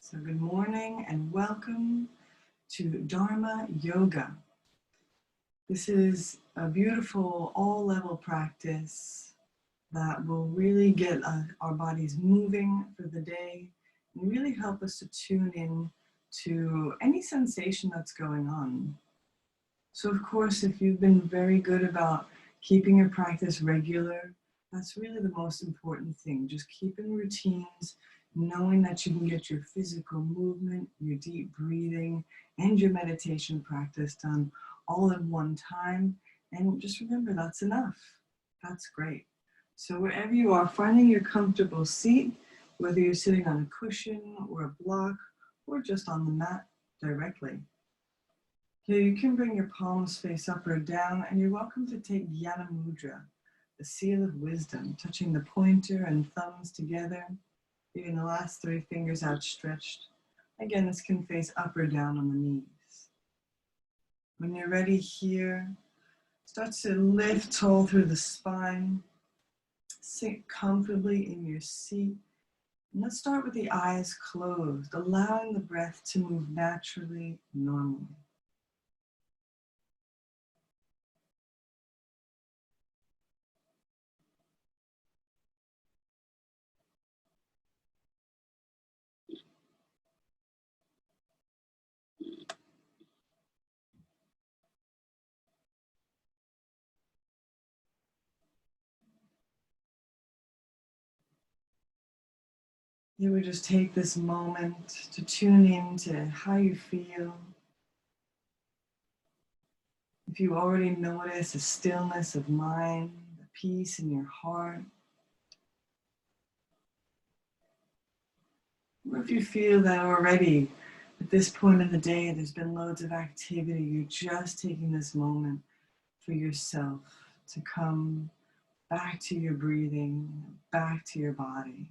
So good morning and welcome to Dharma Yoga. This is a beautiful all-level practice that will really get our bodies moving for the day and really help us to tune in to any sensation that's going on. So of course, if you've been very good about keeping your practice regular, that's really the most important thing. Just keeping routines, knowing that you can get your physical movement, your deep breathing, and your meditation practice done all in one time. And just remember, that's enough. That's great. So wherever you are, finding your comfortable seat, whether you're sitting on a cushion or a block, or just on the mat directly. Here you can bring your palms face up or down, and you're welcome to take Jnana Mudra, the seal of wisdom, touching the pointer and thumbs together, leaving the last 3 fingers outstretched. Again, this can face up or down on the knees. When you're ready here, start to lift tall through the spine, sit comfortably in your seat. And let's start with the eyes closed, allowing the breath to move naturally, normally. You would just take this moment to tune in to how you feel. If you already notice a stillness of mind, a peace in your heart, or if you feel that already at this point in the day there's been loads of activity, you're just taking this moment for yourself to come back to your breathing, back to your body.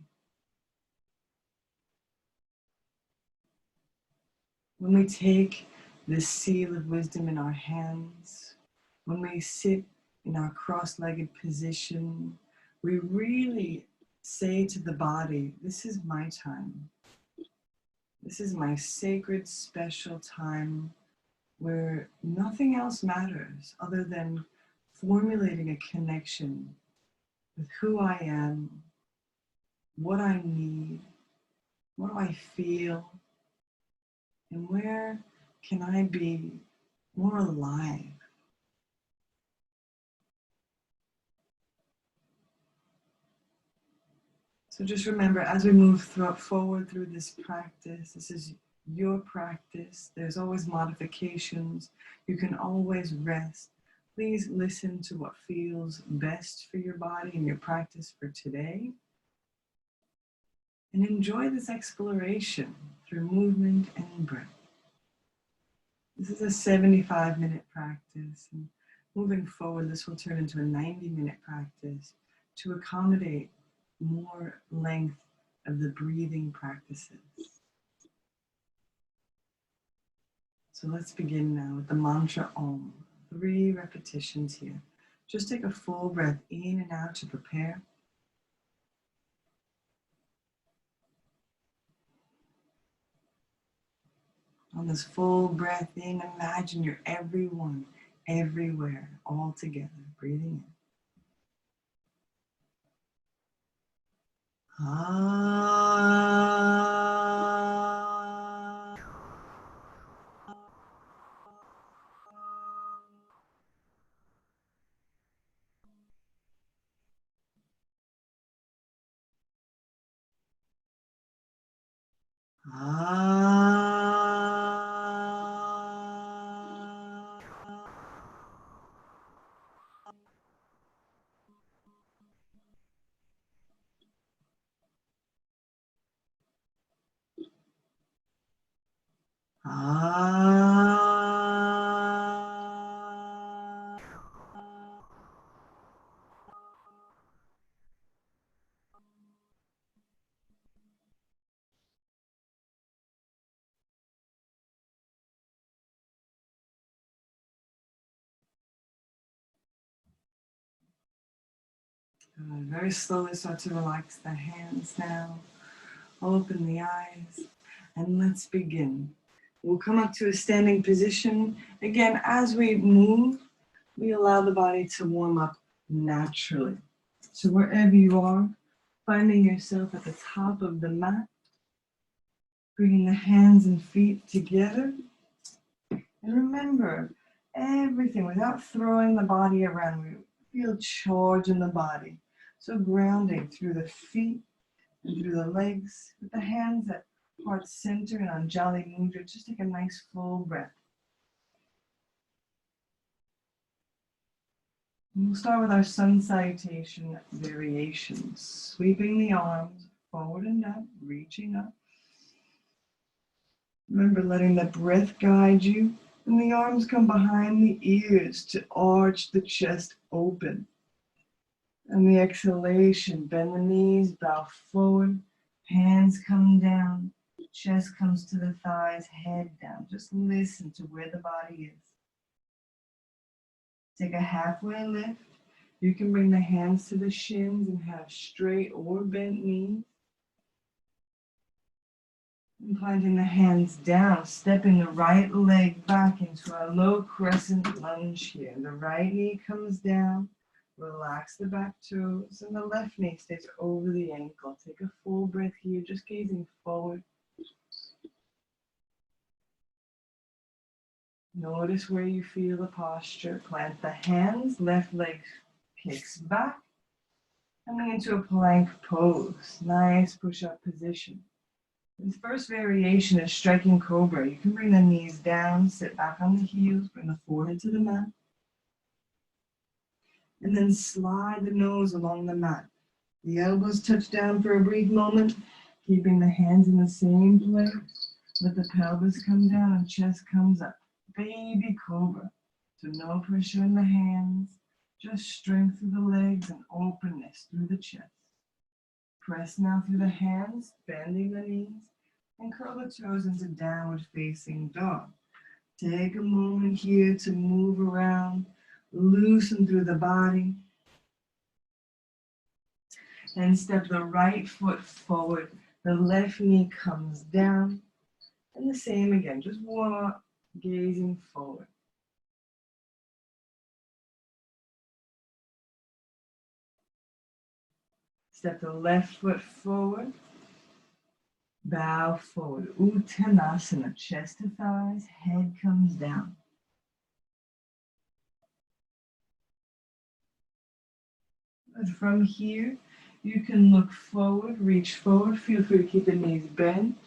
When we take this seal of wisdom in our hands, when we sit in our cross-legged position, we really say to the body, this is my time. This is my sacred, special time where nothing else matters other than formulating a connection with who I am, what I need, what do I feel, and where can I be more alive? So just remember, as we move forward through this practice, this is your practice. There's always modifications. You can always rest. Please listen to what feels best for your body and your practice for today. And enjoy this exploration through movement and breath. This is a 75-minute practice. And moving forward, this will turn into a 90-minute practice to accommodate more length of the breathing practices. So let's begin now with the mantra Om. 3 repetitions here. Just take a full breath in and out to prepare. On this full breath in, imagine you're everyone, everywhere, all together, breathing in. Very slowly start to relax the hands now. Open the eyes. And let's begin. We'll come up to a standing position. Again, as we move, we allow the body to warm up naturally. So wherever you are, finding yourself at the top of the mat, bringing the hands and feet together. And remember, everything, without throwing the body around, we feel charge in the body. So grounding through the feet and through the legs, with the hands at heart center and on Jali Mudra. Just take a nice full breath. And we'll start with our sun salutation variations. Sweeping the arms forward and up, reaching up. Remember letting the breath guide you. And the arms come behind the ears to arch the chest open. And the exhalation, bend the knees, bow forward, hands come down, chest comes to the thighs, head down. Just listen to where the body is. Take a halfway lift. You can bring the hands to the shins and have straight or bent knees. And planting the hands down, stepping the right leg back into a low crescent lunge here. The right knee comes down, relax the back toes, and the left knee stays over the ankle. Take a full breath here, just gazing forward. Notice where you feel the posture. Plant the hands, left leg kicks back, coming into a plank pose. Nice push-up position. This first variation is striking cobra. You can bring the knees down, sit back on the heels, bring the forehead to the mat. And then slide the nose along the mat. The elbows touch down for a brief moment, keeping the hands in the same place. Let the pelvis come down and chest comes up. Baby cobra. So no pressure in the hands, just strength through the legs and openness through the chest. Press now through the hands, bending the knees, and curl the toes into downward facing dog. Take a moment here to move around, loosen through the body, and step the right foot forward. The left knee comes down, and the same again, just warm up, gazing forward. Step the left foot forward. Bow forward. Uttanasana. Chest to thighs. Head comes down. And from here, you can look forward, reach forward. Feel free to keep the knees bent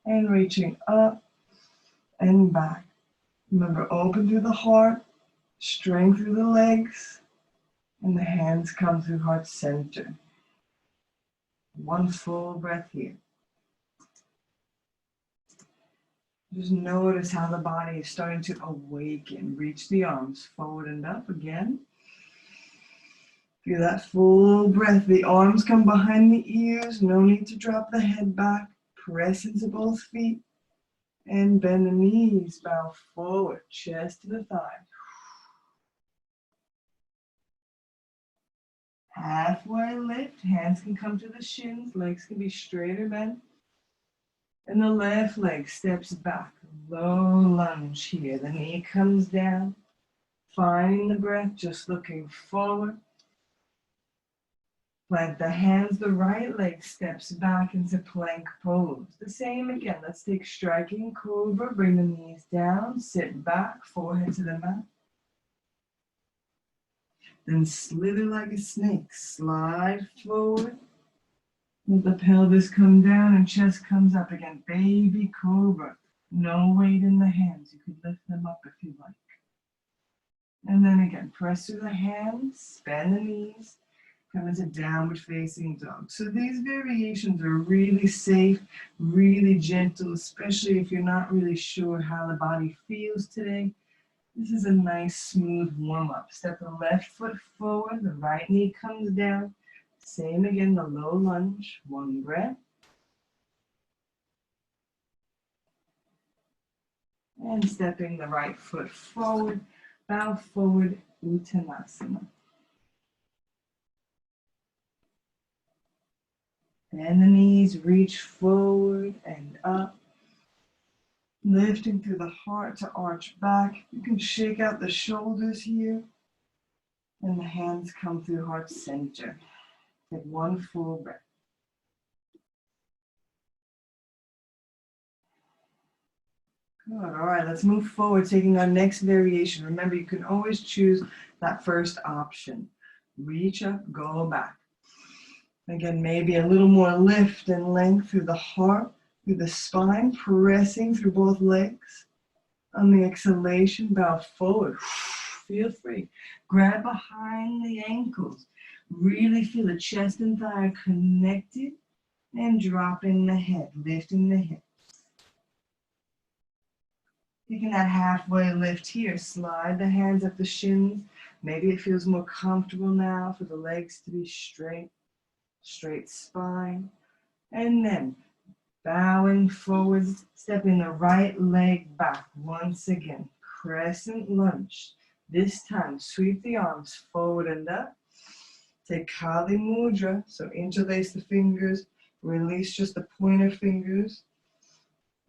and reaching up and back. Remember, open through the heart, strength through the legs, and the hands come through heart center. One full breath here. Just notice how the body is starting to awaken. Reach the arms forward and up again. Feel that full breath. The arms come behind the ears. No need to drop the head back. Press into both feet and bend the knees. Bow forward, chest to the thigh. Halfway lift. Hands can come to the shins. Legs can be straight or bent. And the left leg steps back. Low lunge here. The knee comes down. Finding the breath, just looking forward. Plant the hands, the right leg steps back into plank pose. The same again. Let's take striking cobra. Bring the knees down. Sit back, forehead to the mat. Then slither like a snake. Slide forward. Let the pelvis come down and chest comes up again. Baby cobra. No weight in the hands. You could lift them up if you like. And then again, press through the hands, bend the knees, come into downward facing dog. So these variations are really safe, really gentle, especially if you're not really sure how the body feels today. This is a nice smooth warm up. Step the left foot forward, the right knee comes down. Same again, the low lunge, one breath. And stepping the right foot forward, bow forward, Uttanasana. And the knees reach forward and up. Lifting through the heart to arch back. You can shake out the shoulders here. And the hands come through heart center. Take one full breath. Good. All right, let's move forward, taking our next variation. Remember, you can always choose that first option. Reach up, go back. Again, maybe a little more lift and length through the heart, through the spine, pressing through both legs. On the exhalation, bow forward. Feel free. Grab behind the ankles. Really feel the chest and thigh connected, and dropping the head, lifting the hips. Taking that halfway lift here, slide the hands up the shins. Maybe it feels more comfortable now for the legs to be straight, straight spine. And then bowing forward, stepping the right leg back once again. Crescent lunge. This time, sweep the arms forward and up. Take Kali Mudra, so interlace the fingers, release just the pointer fingers,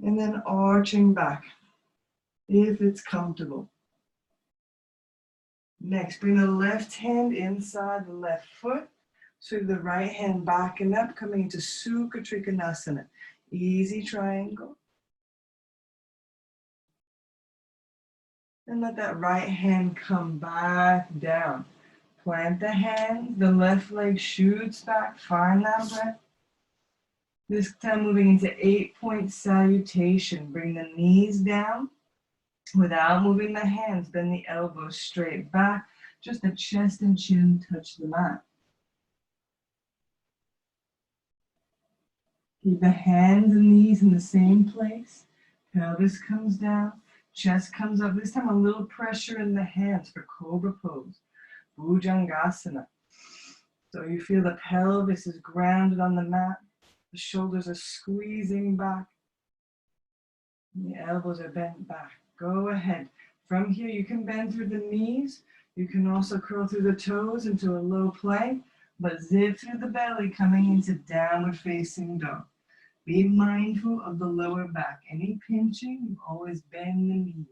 and then arching back, if it's comfortable. Next, bring the left hand inside the left foot, sweep the right hand back and up, coming into Sukha Trikonasana. Easy triangle. And let that right hand come back down. Plant the hands, the left leg shoots back, find that breath. This time moving into 8-point salutation. Bring the knees down without moving the hands. Bend the elbows straight back. Just the chest and chin touch the mat. Keep the hands and knees in the same place. Pelvis comes down, chest comes up. This time a little pressure in the hands for Cobra Pose. Bhujangasana. So you feel the pelvis is grounded on the mat. The shoulders are squeezing back. And the elbows are bent back. Go ahead. From here, you can bend through the knees. You can also curl through the toes into a low plank, but zip through the belly, coming into downward facing dog. Be mindful of the lower back. Any pinching, you always bend the knees.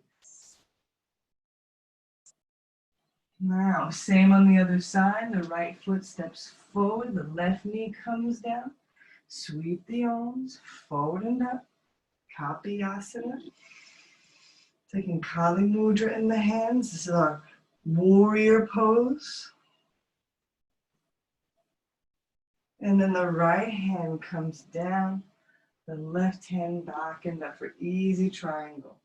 Now, same on the other side. The right foot steps forward. The left knee comes down. Sweep the arms forward and up. Kapiyasana. Taking Kali Mudra in the hands. This is our warrior pose. And then the right hand comes down. The left hand back and up for easy triangle.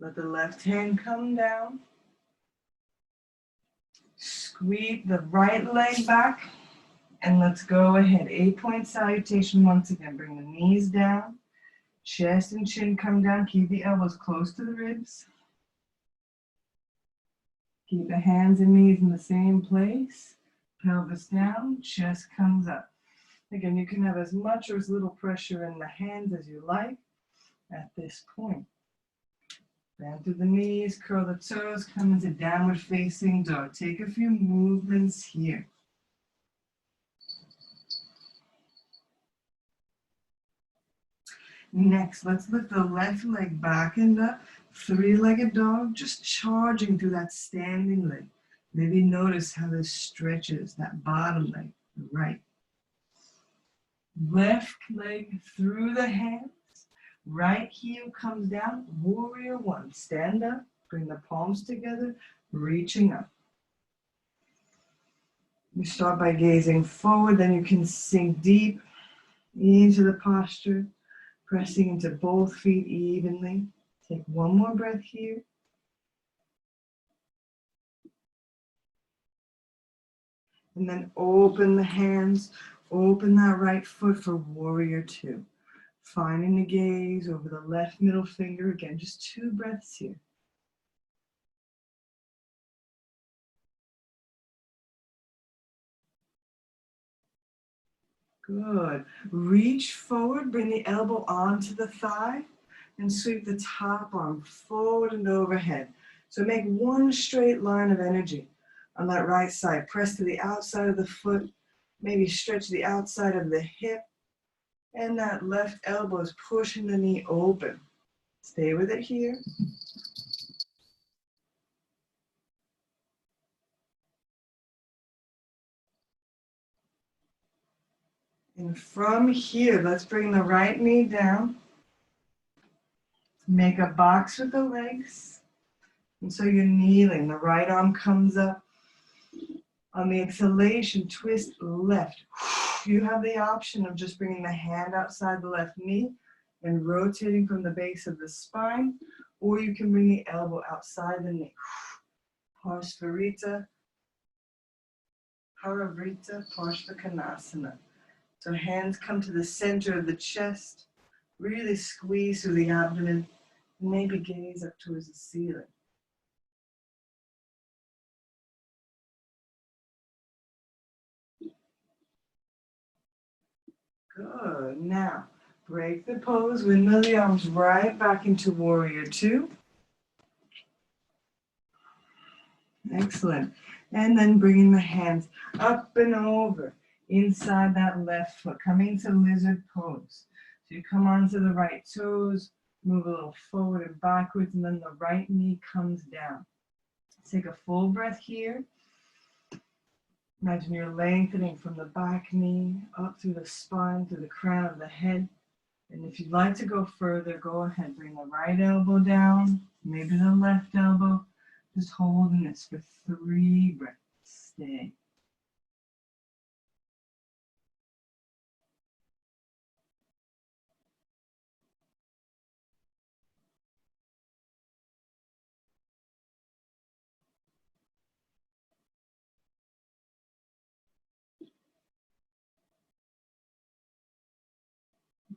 Let the left hand come down. Sweep the right leg back. And let's go ahead. 8-point salutation once again. Bring the knees down. Chest and chin come down. Keep the elbows close to the ribs. Keep the hands and knees in the same place. Pelvis down. Chest comes up. Again, you can have as much or as little pressure in the hands as you like at this point. Bend through the knees, curl the toes, come into downward facing dog. Take a few movements here. Next, let's lift the left leg back and up. Three-legged dog, just charging through that standing leg. Maybe notice how this stretches that bottom leg, the right. Left leg through the hands. Right heel comes down, warrior one. Stand up, bring the palms together, reaching up. You start by gazing forward, then you can sink deep into the posture, pressing into both feet evenly. Take one more breath here. And then open the hands, open that right foot for warrior two. Finding the gaze over the left middle finger. Again, just 2 breaths here. Good. Reach forward, bring the elbow onto the thigh, and sweep the top arm forward and overhead. So make one straight line of energy on that right side. Press to the outside of the foot, Maybe stretch the outside of the hip, and that left elbow is pushing the knee open. Stay with it here. And from here, let's bring the right knee down. Make a box with the legs. And so you're kneeling. The right arm comes up. On the exhalation, twist left. You have the option of just bringing the hand outside the left knee and rotating from the base of the spine, or you can bring the elbow outside the knee. Parsvarita, Paravrita, Parshvakonasana. So hands come to the center of the chest. Really squeeze through the abdomen. Maybe gaze up towards the ceiling. Good. Now, break the pose. Windmill the arms right back into Warrior II. Excellent. And then bringing the hands up and over inside that left foot, coming to lizard pose. So you come onto the right toes, move a little forward and backwards, and then the right knee comes down. Take a full breath here. Imagine you're lengthening from the back knee up through the spine, through the crown of the head. And if you'd like to go further, go ahead. Bring the right elbow down, maybe the left elbow. Just holding this for 3 breaths. Stay.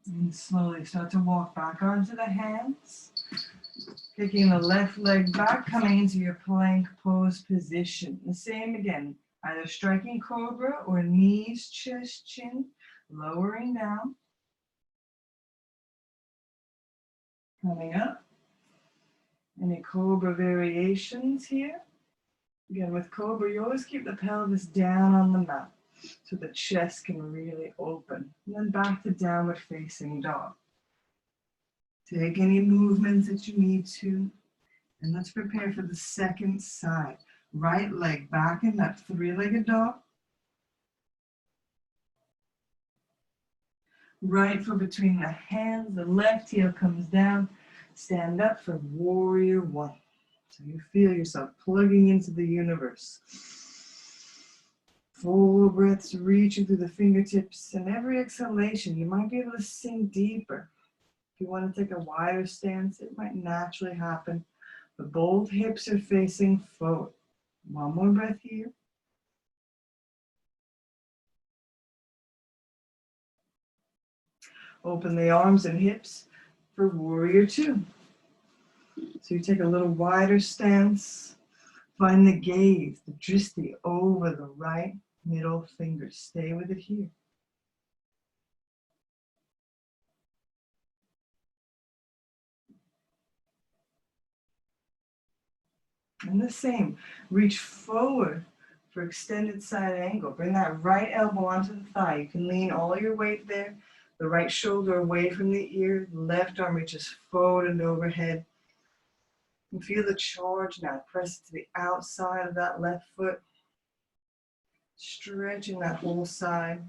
And slowly start to walk back onto the hands. Kicking the left leg back, coming into your plank pose position. The same again, either striking cobra or knees, chest, chin, lowering down. Coming up. Any cobra variations here? Again, with cobra, you always keep the pelvis down on the mat so the chest can really open. And then back to downward facing dog. Take any movements that you need to. And let's prepare for the second side. Right leg back in that 3-legged dog. Right foot between the hands. The left heel comes down. Stand up for Warrior I. So you feel yourself plugging into the universe. Full breaths reaching through the fingertips. And every exhalation, you might be able to sink deeper. If you want to take a wider stance, it might naturally happen. But both hips are facing forward. One more breath here. Open the arms and hips for Warrior II. So you take a little wider stance. Find the gaze, the drishti over the right middle finger. Stay with it here. And the same, reach forward for extended side angle. Bring that right elbow onto the thigh. You can lean all your weight there. The right shoulder away from the ear. The left arm reaches forward and overhead. And feel the charge now. Press it to the outside of that left foot. Stretching that whole side.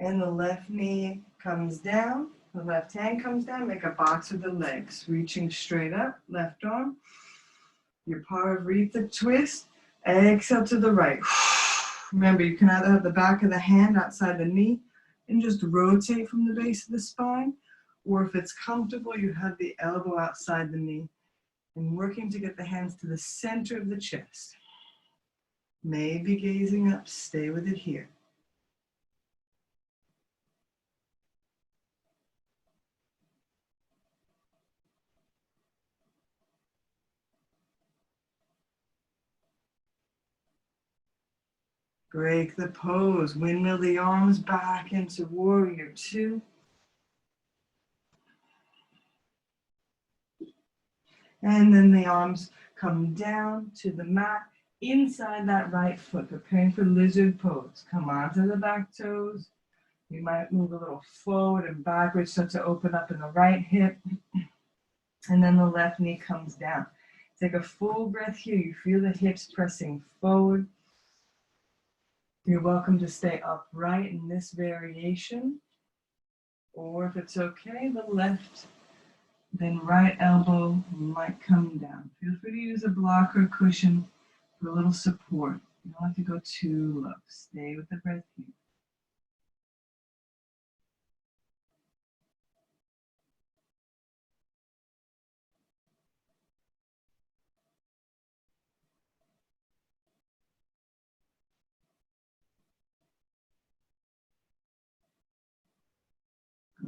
And the left knee comes down. The left hand comes down. Make a box with the legs. Reaching straight up. Left arm. Your Paravrita twist. Exhale to the right. Remember, you can either have the back of the hand outside the knee and just rotate from the base of the spine, or if it's comfortable, you have the elbow outside the knee and working to get the hands to the center of the chest. Maybe gazing up, stay with it here. Break the pose, windmill the arms back into Warrior II. And then the arms come down to the mat inside that right foot, preparing for lizard pose. Come onto the back toes. You might move a little forward and backwards, start to open up in the right hip. And then the left knee comes down. Take a full breath here. You feel the hips pressing forward. You're welcome to stay upright in this variation. Or if it's okay, the left, then right elbow might come down. Feel free to use a block or cushion for a little support. You don't have to go too low. Stay with the breath here.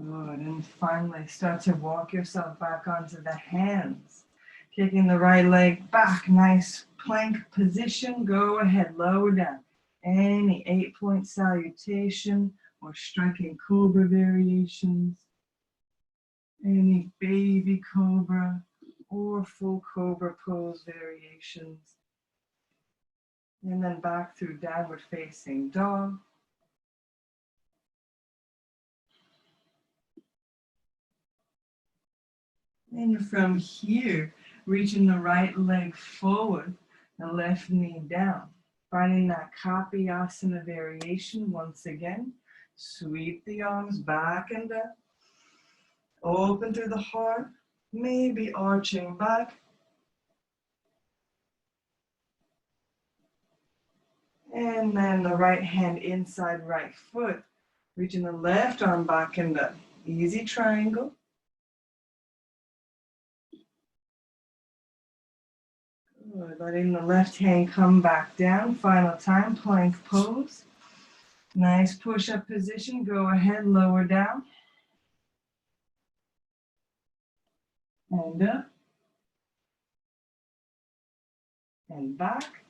Good. And finally, start to walk yourself back onto the hands. Kicking the right leg back. Nice plank position. Go ahead. Lower down. Any 8-point salutation or striking cobra variations. Any baby cobra or full cobra pose variations. And then back through downward facing dog. And from here, reaching the right leg forward, the left knee down. Finding that Kapiyasana variation once again. Sweep the arms back and up. Open through the heart, maybe arching back. And then the right hand inside right foot. Reaching the left arm back and up. Easy triangle. Good. Letting the left hand come back down. Final time, plank pose. Nice push-up position. Go ahead, lower down. And up. And back.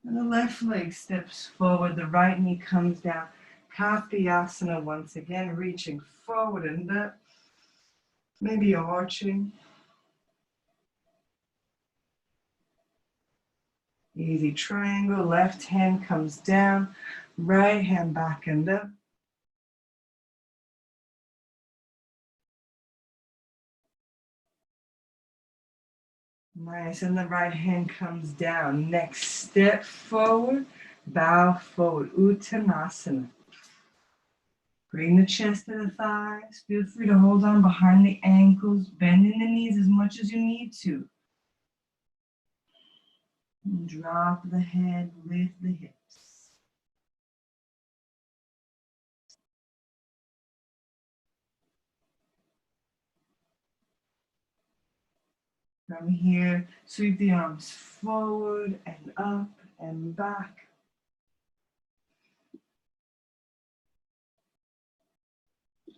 And the left leg steps forward. The right knee comes down. Kapiyasana once again, reaching forward and up. Maybe arching. Easy triangle. Left hand comes down. Right hand back and up. Nice, and the right hand comes down. Next step forward, bow forward, Uttanasana. Bring the chest to the thighs. Feel free to hold on behind the ankles, bending the knees as much as you need to. And drop the head, lift the hips. From here, sweep the arms forward and up and back.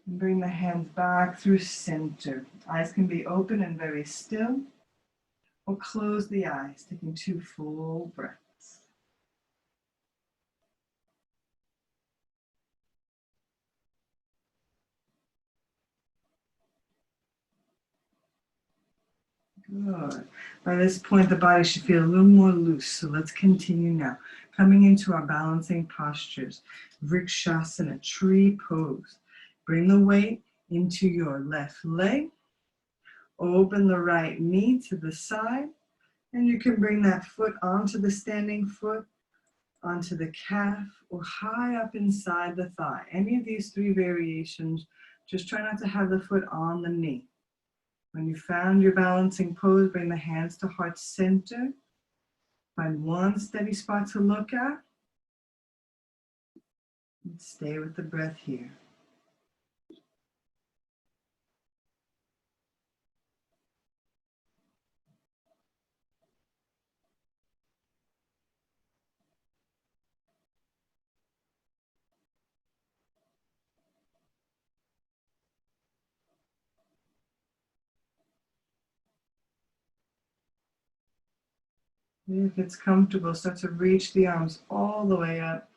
Bring the hands back through center. Eyes can be open and very still, or close the eyes, taking 2 full breaths. Good. By this point, the body should feel a little more loose, so let's continue now. Coming into our balancing postures. Vrikshasana, tree pose. Bring the weight into your left leg. Open the right knee to the side, and you can bring that foot onto the standing foot, onto the calf, or high up inside the thigh. Any of these 3 variations, just try not to have the foot on the knee. When you found your balancing pose, bring the hands to heart center. Find one steady spot to look at. And stay with the breath here. If it's comfortable, start to reach the arms all the way up.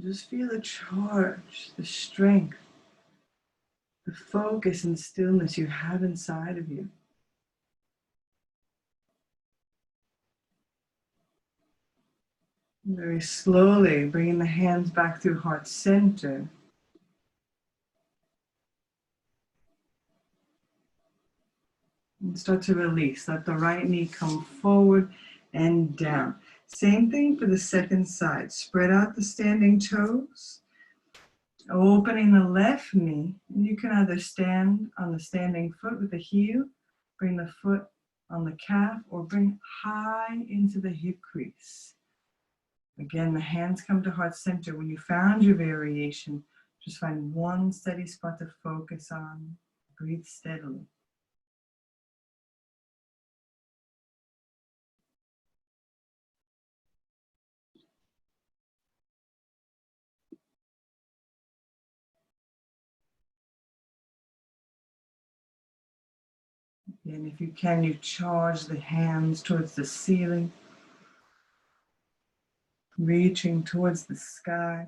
Just feel the charge, the strength, the focus and stillness you have inside of you. Very slowly bringing the hands back through heart center. And start to release. Let the right knee come forward and down. Same thing for the second side. Spread out the standing toes. Opening the left knee. And you can either stand on the standing foot with the heel, bring the foot on the calf, or bring high into the hip crease. Again, the hands come to heart center. When you found your variation, just find one steady spot to focus on. Breathe steadily. And if you can, you charge the hands towards the ceiling, reaching towards the sky.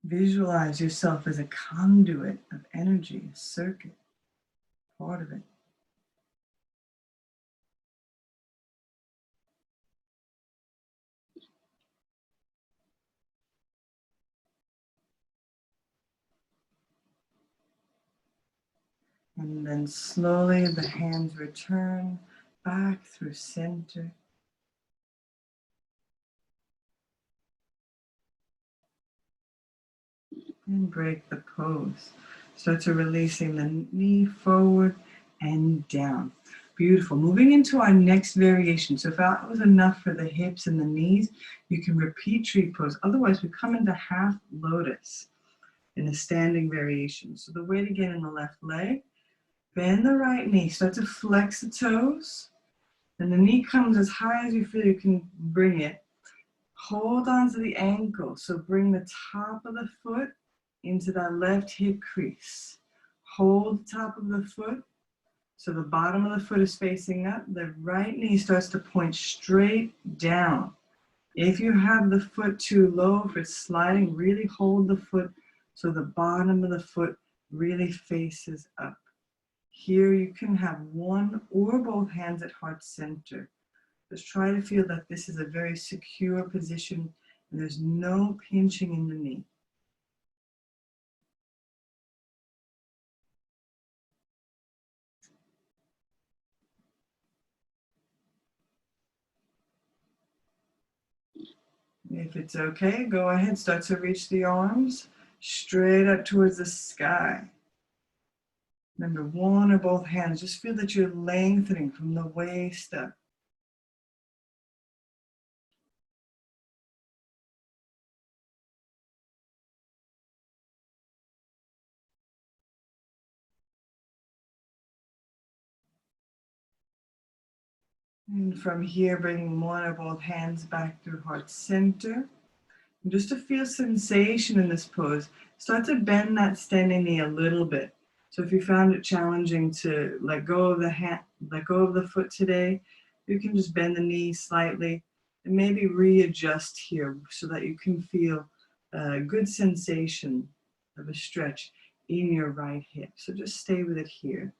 Visualize yourself as a conduit of energy, a circuit, part of it. And then slowly the hands return back through center. And break the pose. Start to releasing the knee forward and down. Beautiful. Moving into our next variation. So if that was enough for the hips and the knees, you can repeat tree pose. Otherwise, we come into half lotus in a standing variation. So the weight again in the left leg. Bend the right knee. Start to flex the toes. And the knee comes as high as you feel you can bring it. Hold on to the ankle. So bring the top of the foot into that left hip crease. Hold the top of the foot. So the bottom of the foot is facing up. The right knee starts to point straight down. If you have the foot too low, if it's sliding, really hold the foot so the bottom of the foot really faces up. Here you can have one or both hands at heart center. Just try to feel that this is a very secure position and there's no pinching in the knee. If it's okay, go ahead, start to reach the arms straight up towards the sky. Remember, one or both hands, just feel that you're lengthening from the waist up. And from here, bringing one or both hands back through heart center. And just to feel sensation in this pose, start to bend that standing knee a little bit. So if you found it challenging to let go of the foot today, you can just bend the knee slightly and maybe readjust here so that you can feel a good sensation of a stretch in your right hip. So just stay with it here.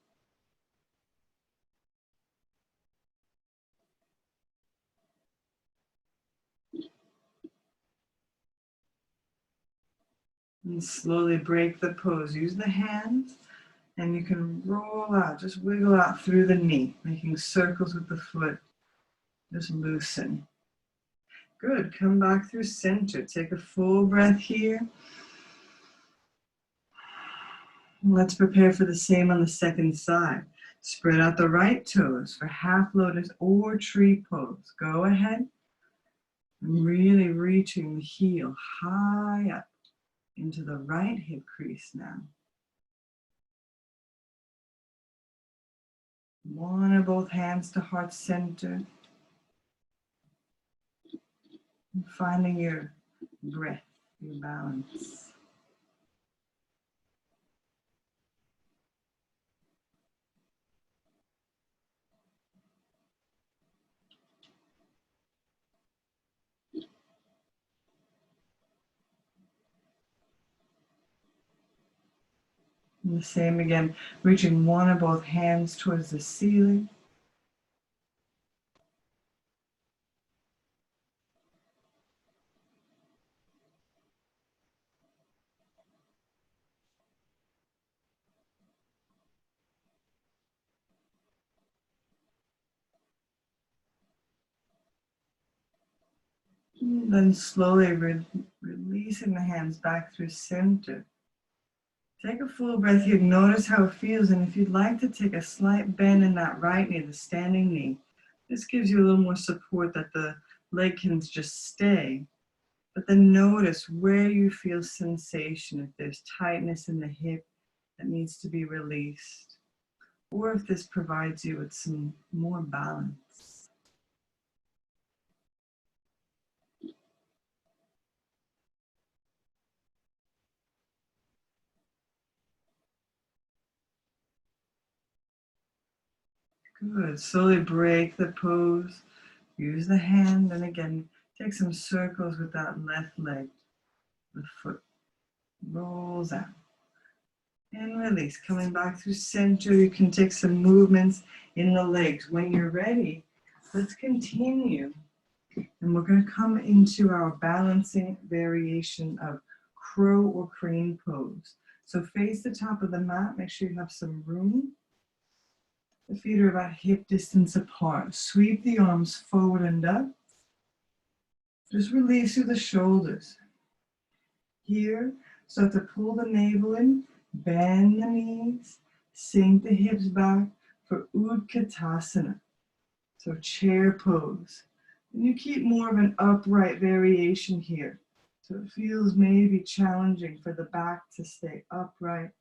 And slowly break the pose. Use the hands and you can roll out, just wiggle out through the knee, making circles with the foot. Just loosen. Good, come back through center. Take a full breath here. Let's prepare for the same on the second side. Spread out the right toes for half lotus or tree pose. Go ahead. I'm really reaching the heel high up into the right hip crease now. One or both hands to heart center. And finding your breath, your balance. And the same again, reaching one or both hands towards the ceiling. And then slowly releasing the hands back through center. Take a full breath here. Notice how it feels. And if you'd like to take a slight bend in that right knee, the standing knee, this gives you a little more support that the leg can just stay. But then notice where you feel sensation, if there's tightness in the hip that needs to be released, or if this provides you with some more balance. Good. Slowly break the pose. Use the hand, and again, take some circles with that left leg. The foot rolls out. And release. Coming back through center, you can take some movements in the legs. When you're ready, let's continue. And we're going to come into our balancing variation of crow or crane pose. So face the top of the mat. Make sure you have some room. The feet are about hip distance apart. Sweep the arms forward and up. Just release through the shoulders. Here, start to pull the navel in, bend the knees, sink the hips back for Utkatasana. So chair pose. And you keep more of an upright variation here. So it feels maybe challenging for the back to stay upright,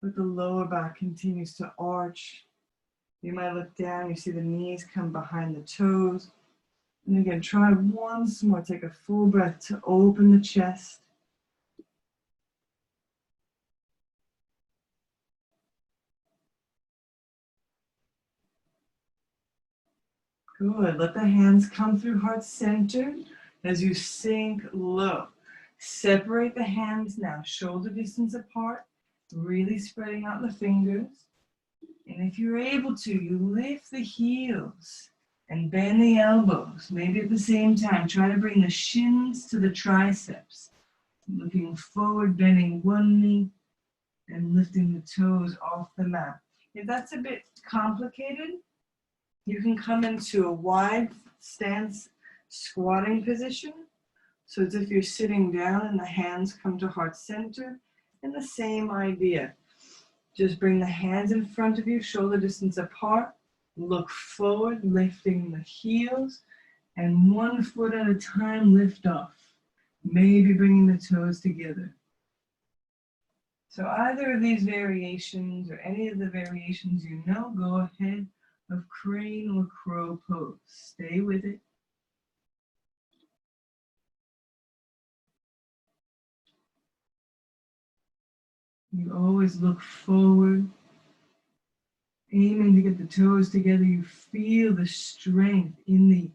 but the lower back continues to arch. You might look down, you see the knees come behind the toes. And again, try once more. Take a full breath to open the chest. Good. Let the hands come through heart center as you sink low. Separate the hands now, shoulder distance apart, really spreading out the fingers. And if you're able to, you lift the heels and bend the elbows. Maybe at the same time, try to bring the shins to the triceps. Looking forward, bending one knee and lifting the toes off the mat. If that's a bit complicated, you can come into a wide stance squatting position. So as if you're sitting down and the hands come to heart center. And the same idea. Just bring the hands in front of you, shoulder distance apart. Look forward, lifting the heels. And one foot at a time, lift off. Maybe bringing the toes together. So either of these variations or any of the variations you know, go ahead of crane or crow pose. Stay with it. You always look forward, aiming to get the toes together. You feel the strength in the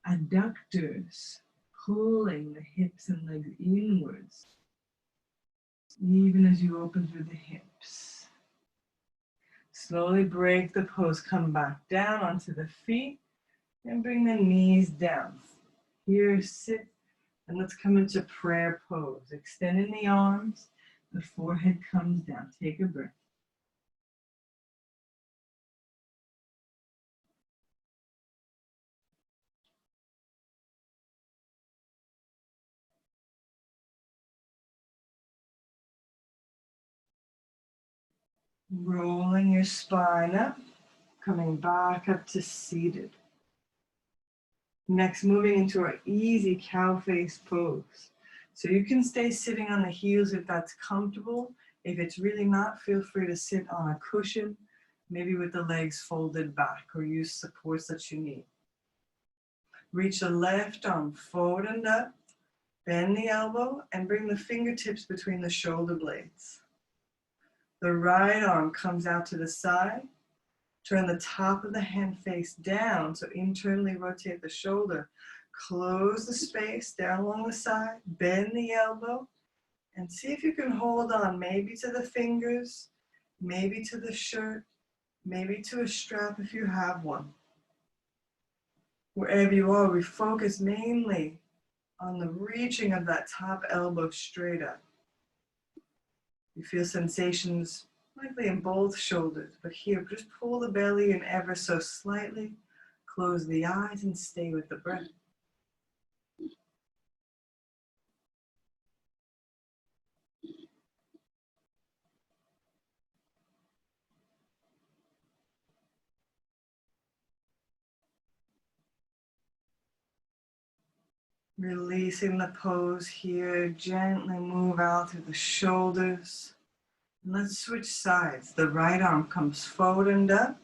adductors, pulling the hips and legs inwards, even as you open through the hips. Slowly break the pose, come back down onto the feet, and bring the knees down. Here, sit, and let's come into prayer pose. Extending the arms, the forehead comes down. Take a breath. Rolling your spine up, coming back up to seated. Next, moving into our easy cow face pose. So you can stay sitting on the heels if that's comfortable. If it's really not, feel free to sit on a cushion, maybe with the legs folded back, or use supports that you need. Reach the left arm forward and up, bend the elbow, and bring the fingertips between the shoulder blades. The right arm comes out to the side. Turn the top of the hand face down, so internally rotate the shoulder. Close the space down along the side, bend the elbow, And see if you can hold on, maybe to the fingers, maybe to the shirt, maybe to a strap if you have one. Wherever you are, we focus mainly on the reaching of that top elbow straight up. You feel sensations likely in both shoulders, but here, just pull the belly in ever so slightly, close the eyes and stay with the breath. Releasing the pose here, gently move out through the shoulders. And let's switch sides. The right arm comes forward and up.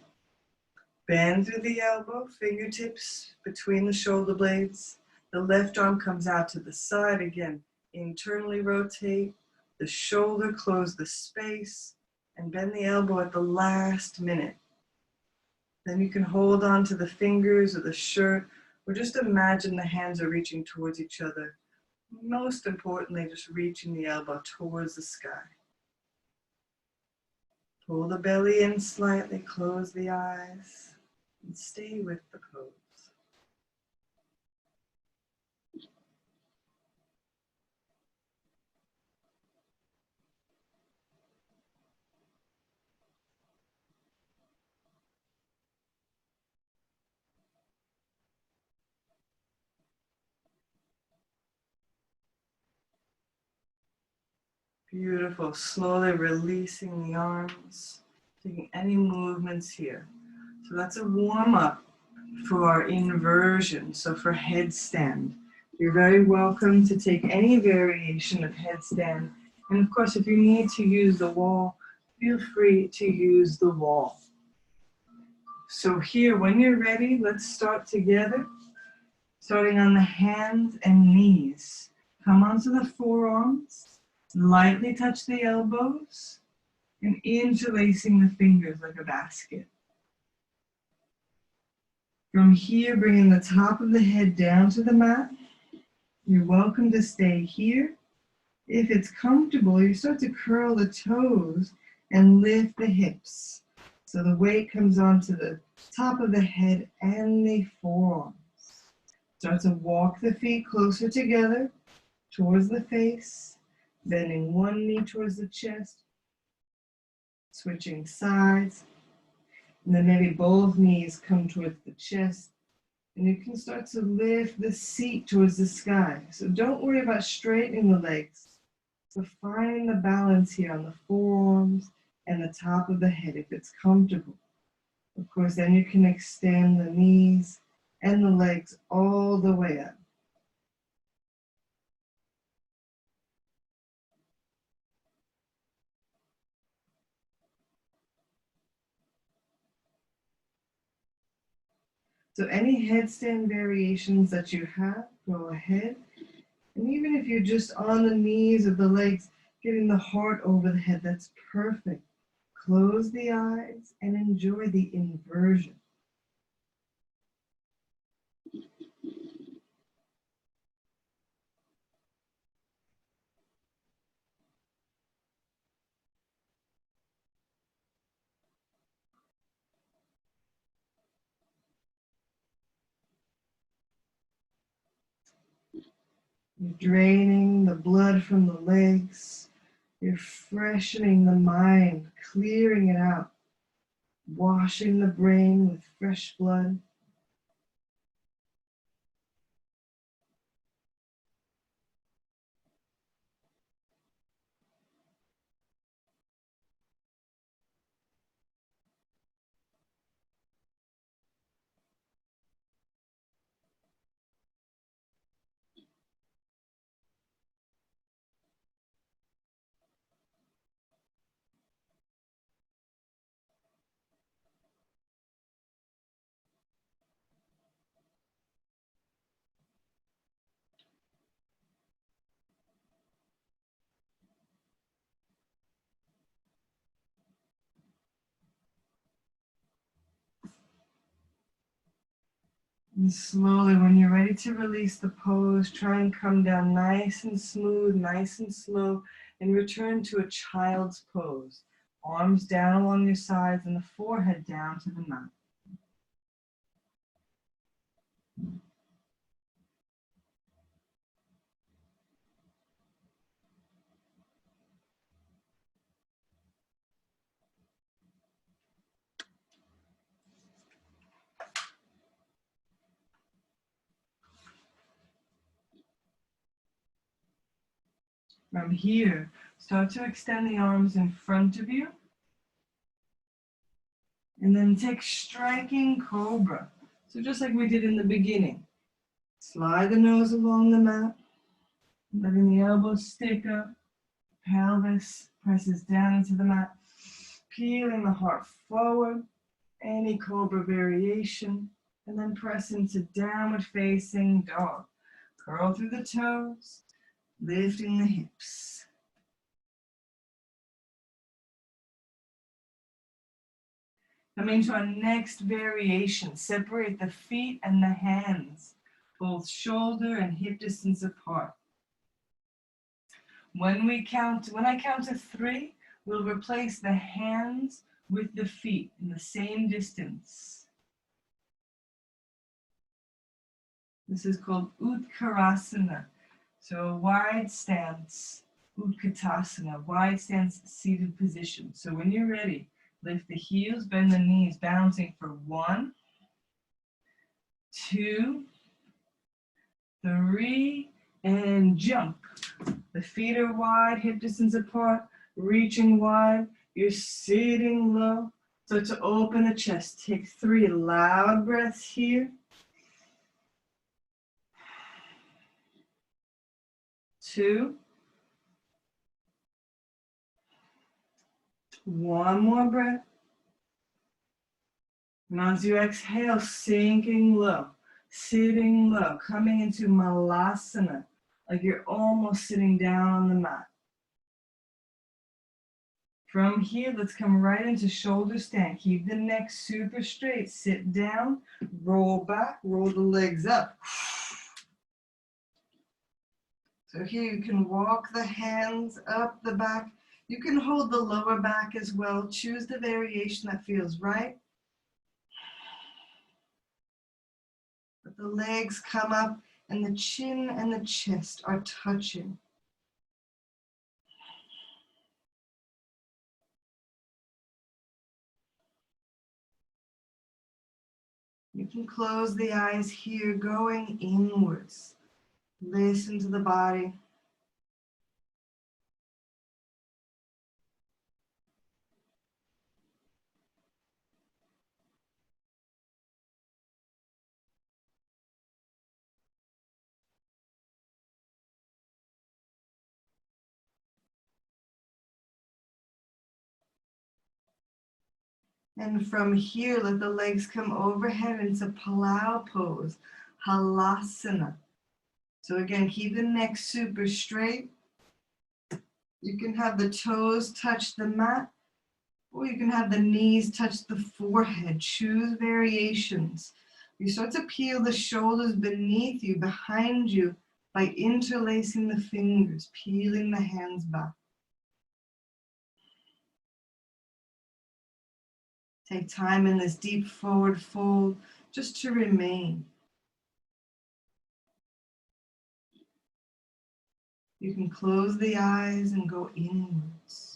Bend through the elbow, fingertips between the shoulder blades. The left arm comes out to the side. Again, internally rotate. The shoulder, close the space. And bend the elbow at the last minute. Then you can hold on to the fingers or the shirt, or just imagine the hands are reaching towards each other. Most importantly, just reaching the elbow towards the sky. Pull the belly in slightly, close the eyes, and stay with the pose. Beautiful. Slowly releasing the arms, taking any movements here. So that's a warm-up for our inversion. So for headstand, you're very welcome to take any variation of headstand. And of course, if you need to use the wall, feel free to use the wall. So here, when you're ready, let's start together. Starting on the hands and knees. Come onto the forearms, lightly touch the elbows, and interlacing the fingers like a basket. From here, bringing the top of the head down to the mat. You're welcome to stay here. If it's comfortable, you start to curl the toes and lift the hips. So the weight comes onto the top of the head and the forearms. Start to walk the feet closer together towards the face, bending one knee towards the chest, switching sides, and then maybe both knees come towards the chest, and you can start to lift the seat towards the sky. So don't worry about straightening the legs, but find the balance here on the forearms and the top of the head if it's comfortable. Of course, then you can extend the knees and the legs all the way up. So any headstand variations that you have, go ahead. And even if you're just on the knees or the legs, getting the heart over the head, that's perfect. Close the eyes and enjoy the inversion. You're draining the blood from the legs. You're freshening the mind, clearing it out, washing the brain with fresh blood. And slowly, when you're ready to release the pose, try and come down nice and smooth, nice and slow. and return to a child's pose. Arms down along your sides and the forehead down to the mat. From here, start to extend the arms in front of you. And then take striking cobra. So just like we did in the beginning. Slide the nose along the mat, letting the elbows stick up. Pelvis presses down into the mat, peeling the heart forward. Any cobra variation. And then press into downward facing dog. Curl through the toes, lifting the hips. Coming to our next variation, separate the feet and the hands, both shoulder and hip distance apart. When I count to 3, we'll replace the hands with the feet in the same distance. This is called Utkarasana. So a wide stance, Utkatasana, wide stance seated position. So when you're ready, lift the heels, bend the knees, bouncing for 1, 2, 3, and jump. The feet are wide, hip distance apart, reaching wide. You're sitting low. So to open the chest, take 3 loud breaths here. 2. 1 more breath. And as you exhale, sinking low, sitting low, coming into Malasana, like you're almost sitting down on the mat. From here, let's come right into shoulder stand. Keep the neck super straight. Sit down, roll back, roll the legs up. So here you can walk the hands up the back. You can hold the lower back as well. Choose the variation that feels right. Let the legs come up and the chin and the chest are touching. You can close the eyes here, going inwards. Listen to the body. And from here, let the legs come overhead into Palau pose, Halasana. So again, keep the neck super straight. You can have the toes touch the mat, or you can have the knees touch the forehead. Choose variations. You start to peel the shoulders beneath you, behind you, by interlacing the fingers, peeling the hands back. Take time in this deep forward fold just to remain. You can close the eyes and go inwards.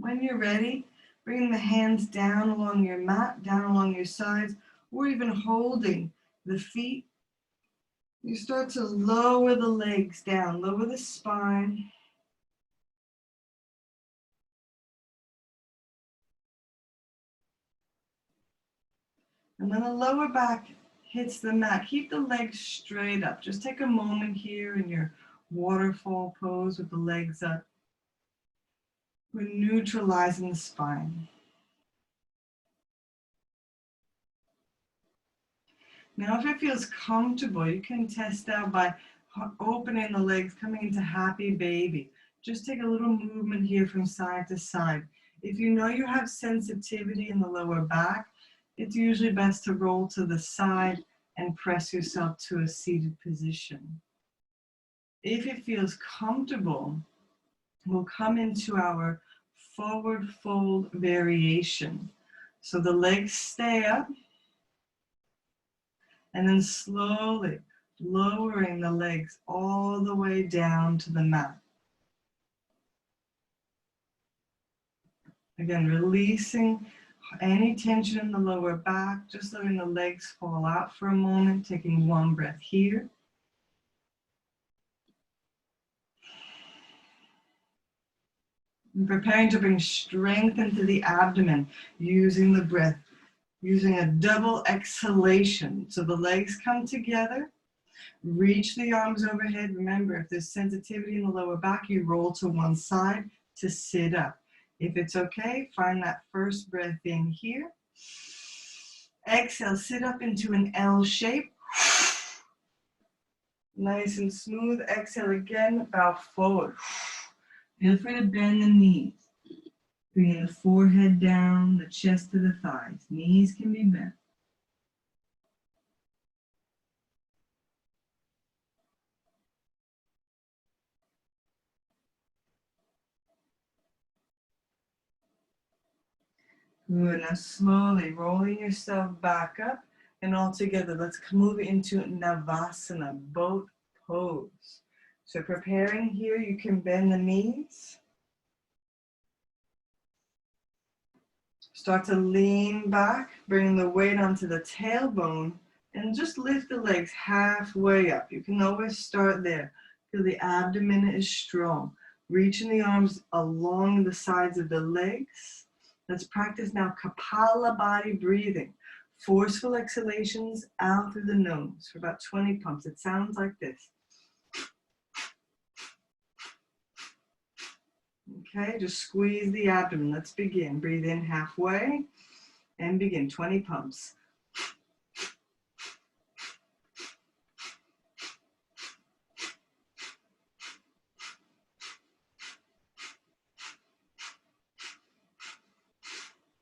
When you're ready, bring the hands down along your mat, down along your sides, or even holding the feet. You start to lower the legs down, lower the spine. And when the lower back hits the mat, keep the legs straight up. Just take a moment here in your waterfall pose with the legs up. We're neutralizing the spine. Now, if it feels comfortable, you can test out by opening the legs, coming into happy baby. Just take a little movement here from side to side. If you know you have sensitivity in the lower back, it's usually best to roll to the side and press yourself to a seated position. If it feels comfortable, we'll come into our forward fold variation. So the legs stay up, and then slowly lowering the legs all the way down to the mat. Again, releasing any tension in the lower back, just letting the legs fall out for a moment, taking one breath here. And preparing to bring strength into the abdomen using the breath, using a double exhalation. So the legs come together, reach the arms overhead. Remember, if there's sensitivity in the lower back, you roll to one side to sit up. If it's okay, find that first breath in here. Exhale, sit up into an L shape. Nice and smooth. Exhale again, bow forward. Feel free to bend the knees. Bringing the forehead down, the chest to the thighs. Knees can be bent. Good. Now slowly rolling yourself back up, and all together, let's move into Navasana, boat pose. So preparing here, you can bend the knees. Start to lean back, bring the weight onto the tailbone, and just lift the legs halfway up. You can always start there. Feel the abdomen is strong. Reaching the arms along the sides of the legs. Let's practice now Kapala body breathing. Forceful exhalations out through the nose for about 20 pumps. It sounds like this. Okay, just squeeze the abdomen. Let's begin. Breathe in halfway and begin. 20 pumps.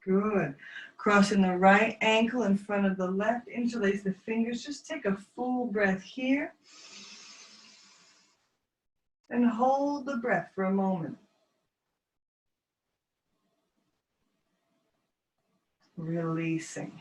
Good. Crossing the right ankle in front of the left. Interlace the fingers. Just take a full breath here. And hold the breath for a moment. Releasing.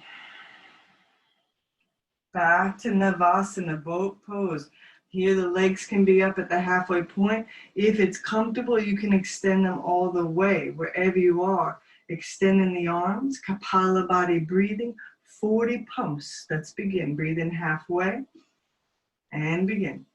Back to Navasana, boat pose. Here the legs can be up at the halfway point. If it's comfortable, you can extend them all the way, wherever you are. Extending the arms, Kapala body breathing, 40 pumps. Let's begin. Breathe in halfway and begin.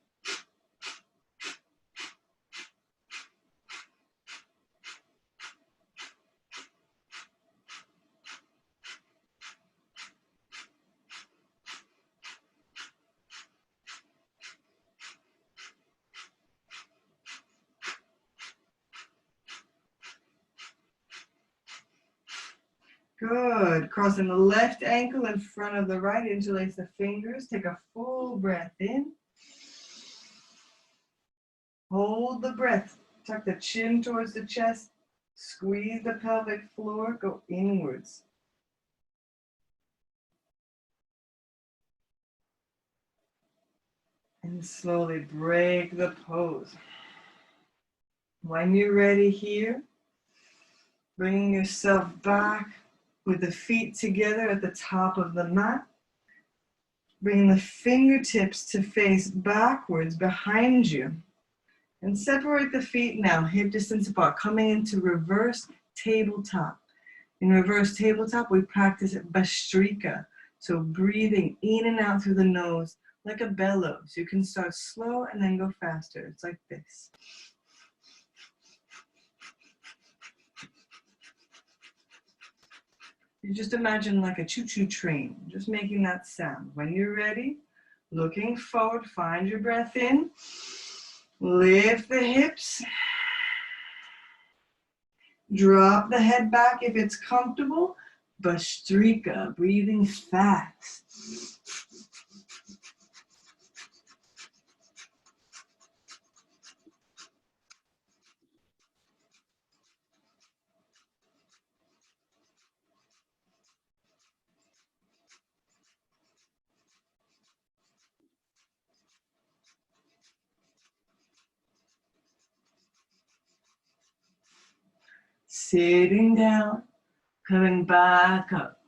Good. Crossing the left ankle in front of the right. Interlace the fingers. Take a full breath in. Hold the breath. Tuck the chin towards the chest. Squeeze the pelvic floor. Go inwards. And slowly break the pose. When you're ready here, bringing yourself back with the feet together at the top of the mat. Bring the fingertips to face backwards behind you. And separate the feet now, hip distance apart, coming into reverse tabletop. In reverse tabletop, we practice Bhastrika. So breathing in and out through the nose like a bellows. You can start slow and then go faster. It's like this. You just imagine like a choo-choo train, just making that sound. When you're ready, looking forward, find your breath in. Lift the hips. Drop the head back if it's comfortable. Bhastrika, breathing fast. Sitting down, coming back up.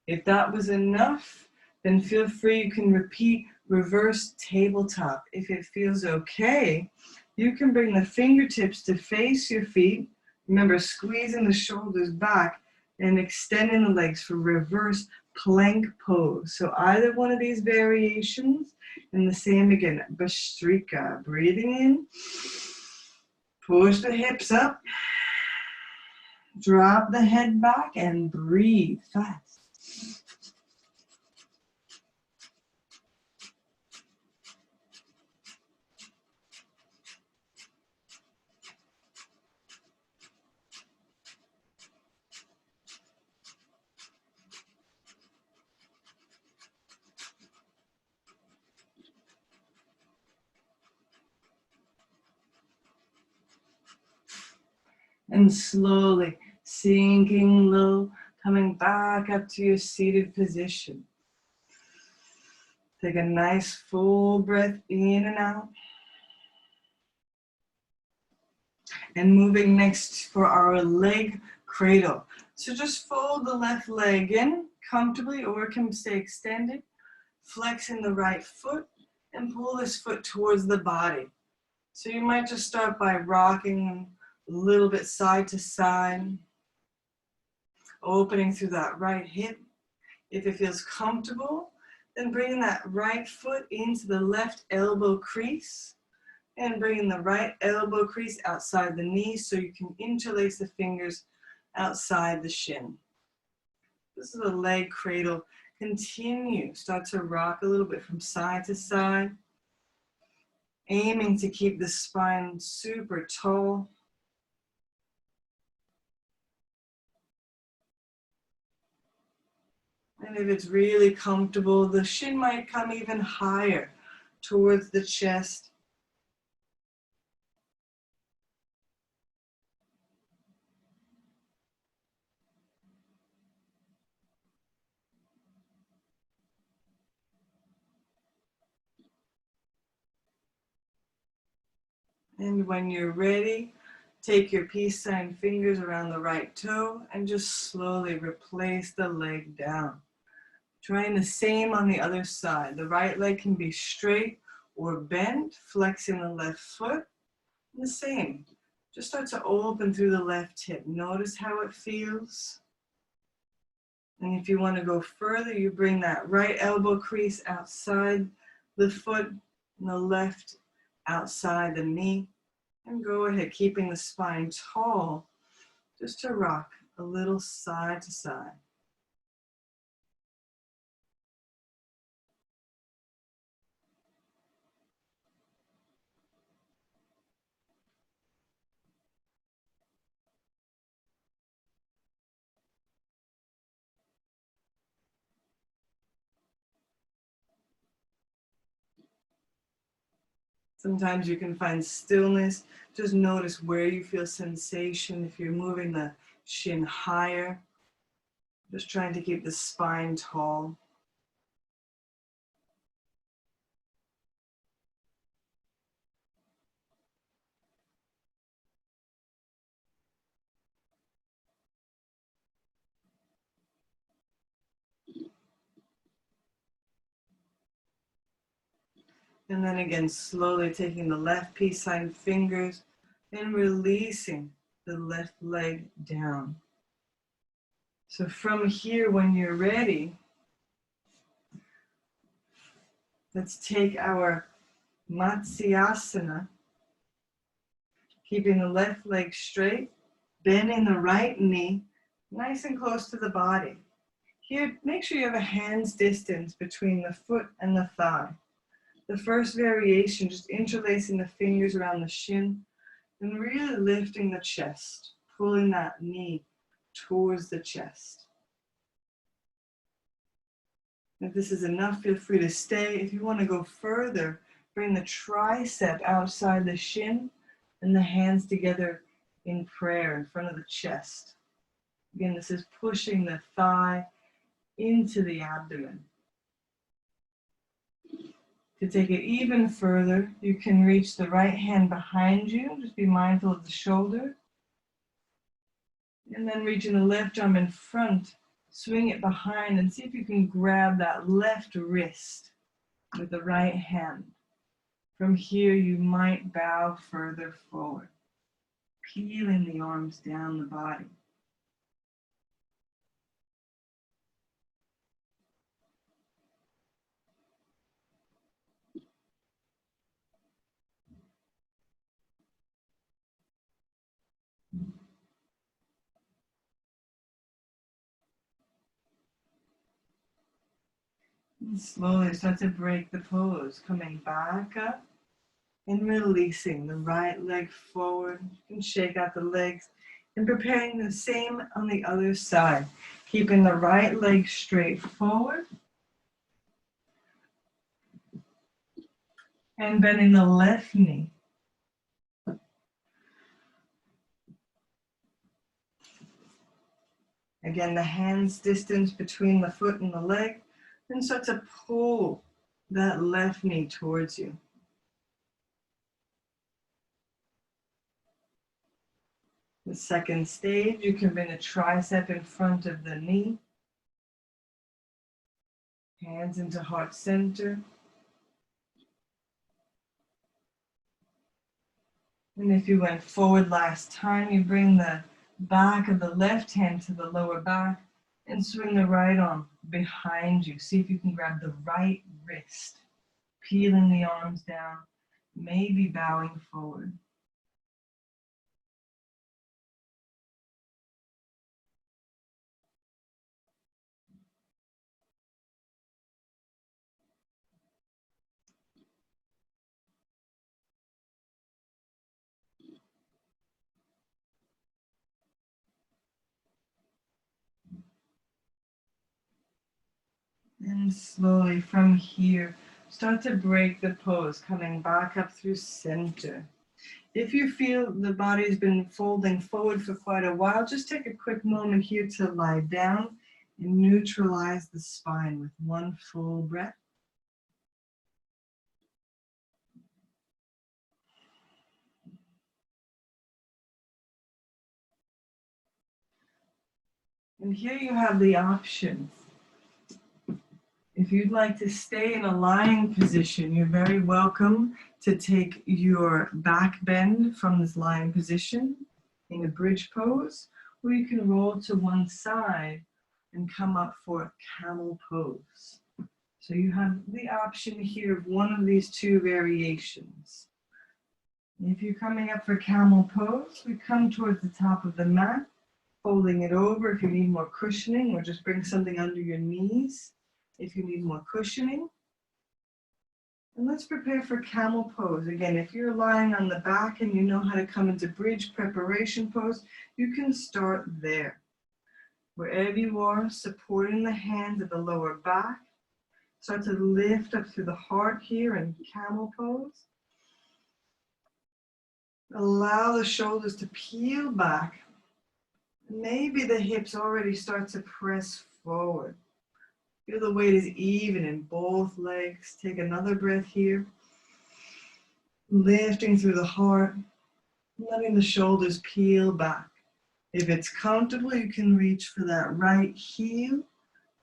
If that was enough, then feel free, you can repeat reverse tabletop. If it feels okay, you can bring the fingertips to face your feet. Remember, squeezing the shoulders back and extending the legs for reverse plank pose. So either one of these variations, and the same again, Bhastrika. Breathing in, push the hips up, drop the head back, and breathe fast. And slowly sinking low, coming back up to your seated position. Take a nice full breath in and out. And moving next for our leg cradle. So just fold the left leg in comfortably, or it can stay extended. Flexing the right foot and pull this foot towards the body. So you might just start by rocking a little bit side to side, opening through that right hip. If it feels comfortable, then bring that right foot into the left elbow crease and bringing the right elbow crease outside the knee so you can interlace the fingers outside the shin. This is a leg cradle. Continue. Start to rock a little bit from side to side, aiming to keep the spine super tall. And if it's really comfortable, the shin might come even higher towards the chest. And when you're ready, take your peace sign fingers around the right toe and just slowly replace the leg down. Trying the same on the other side. The right leg can be straight or bent, flexing the left foot. And the same. Just start to open through the left hip. Notice how it feels. And if you want to go further, you bring that right elbow crease outside the foot and the left outside the knee. And go ahead, keeping the spine tall, just to rock a little side to side. Sometimes you can find stillness. Just notice where you feel sensation. If you're moving the shin higher, just trying to keep the spine tall. And then again, slowly taking the left peace sign fingers and releasing the left leg down. So from here, when you're ready, let's take our Matsyasana, keeping the left leg straight, bending the right knee, nice and close to the body. Here, make sure you have a hand's distance between the foot and the thigh. The first variation, just interlacing the fingers around the shin and really lifting the chest, pulling that knee towards the chest. If this is enough, feel free to stay. If you want to go further, bring the tricep outside the shin and the hands together in prayer in front of the chest. Again, this is pushing the thigh into the abdomen. To take it even further, you can reach the right hand behind you. Just be mindful of the shoulder. And then reaching the left arm in front, swing it behind and see if you can grab that left wrist with the right hand. From here, you might bow further forward, peeling the arms down the body. And slowly start to break the pose, coming back up and releasing the right leg forward. You can shake out the legs and preparing the same on the other side. Keeping the right leg straight forward and bending the left knee. Again, the hands distance between the foot and the leg, and start to pull that left knee towards you. The second stage, you can bring the tricep in front of the knee, hands into heart center. And if you went forward last time, you bring the back of the left hand to the lower back and swing the right arm behind you. See if you can grab the right wrist, peeling the arms down, maybe bowing forward. And slowly from here, start to break the pose, coming back up through center. If you feel the body's been folding forward for quite a while, just take a quick moment here to lie down and neutralize the spine with one full breath. And here you have the option. If you'd like to stay in a lying position, you're very welcome to take your back bend from this lying position in a bridge pose, or you can roll to one side and come up for camel pose. So you have the option here of one of these two variations. If you're coming up for camel pose, we come towards the top of the mat, folding it over if you need more cushioning, or just bring something under your knees if you need more cushioning. And let's prepare for camel pose. Again, if you're lying on the back and you know how to come into bridge preparation pose, you can start there. Wherever you are, supporting the hands at the lower back. Start to lift up through the heart here in camel pose. Allow the shoulders to peel back. Maybe the hips already start to press forward. Feel the weight is even in both legs. Take another breath here. Lifting through the heart, letting the shoulders peel back. If it's comfortable, you can reach for that right heel,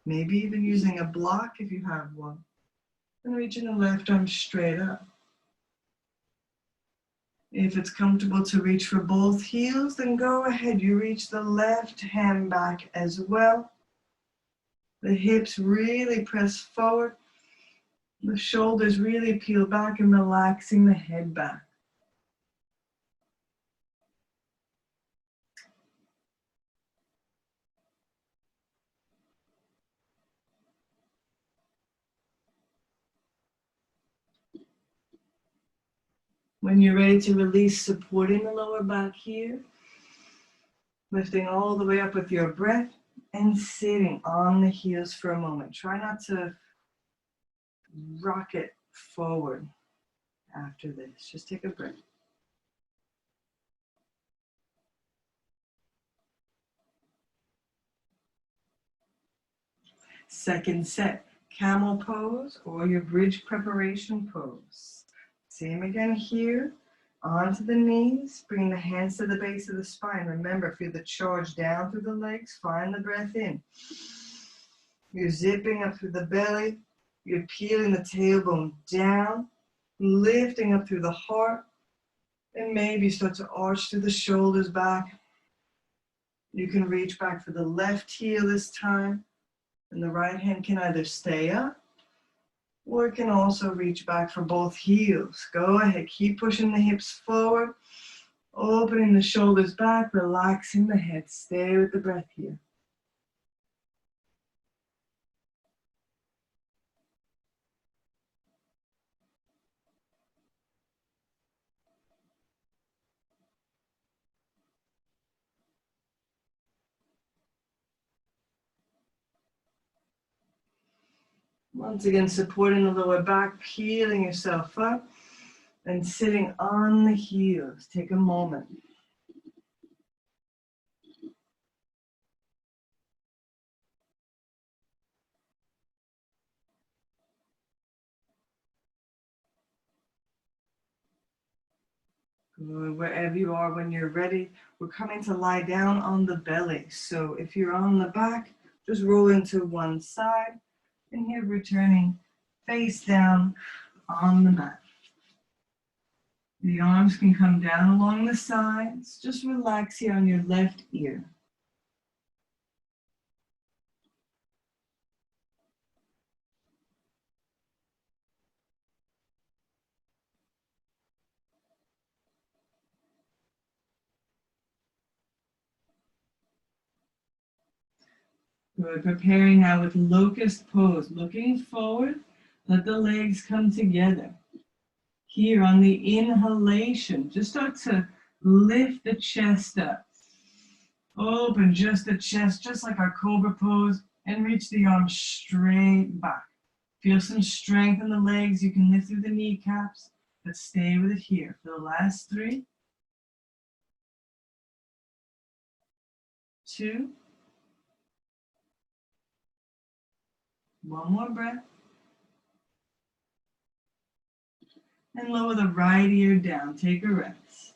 maybe even using a block if you have one. And reaching the left arm straight up. If it's comfortable to reach for both heels, then go ahead. You reach the left hand back as well. The hips really press forward. The shoulders really peel back and relaxing the head back. When you're ready to release, supporting the lower back here, lifting all the way up with your breath and sitting on the heels for a moment. Try not to rock it forward after this. Just take a breath. Second set, camel pose or your bridge preparation pose. Same again here, onto the knees, bring the hands to the base of the spine. Remember, feel the charge down through the legs, find the breath in. You're zipping up through the belly, you're peeling the tailbone down, lifting up through the heart, and maybe start to arch through the shoulders back. You can reach back for the left heel this time, and the right hand can either stay up or it can also reach back for both heels. Go ahead, keep pushing the hips forward, opening the shoulders back, relaxing the head. Stay with the breath here. Once again, supporting the lower back, peeling yourself up and sitting on the heels. Take a moment. Good. Wherever you are, when you're ready, we're coming to lie down on the belly. So if you're on the back, just roll into one side, and here returning face down on the mat. The arms can come down along the sides. Just relax here on your left ear. We're preparing now with locust pose. Looking forward, let the legs come together. Here on the inhalation, just start to lift the chest up. Open just the chest, just like our cobra pose, and reach the arms straight back. Feel some strength in the legs. You can lift through the kneecaps, but stay with it here for the last 3, 2, 1 more breath. And lower the right ear down. Take a rest.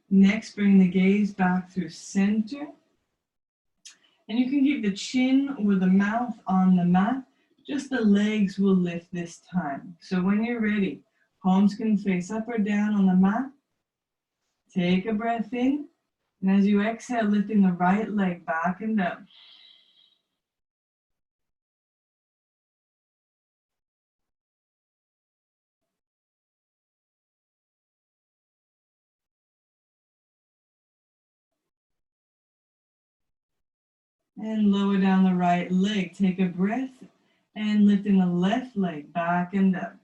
Next, bring the gaze back through center. And you can keep the chin or the mouth on the mat. Just the legs will lift this time. So when you're ready, palms can face up or down on the mat. Take a breath in. And as you exhale, lifting the right leg back and up. And lower down the right leg. Take a breath and lifting the left leg back and up.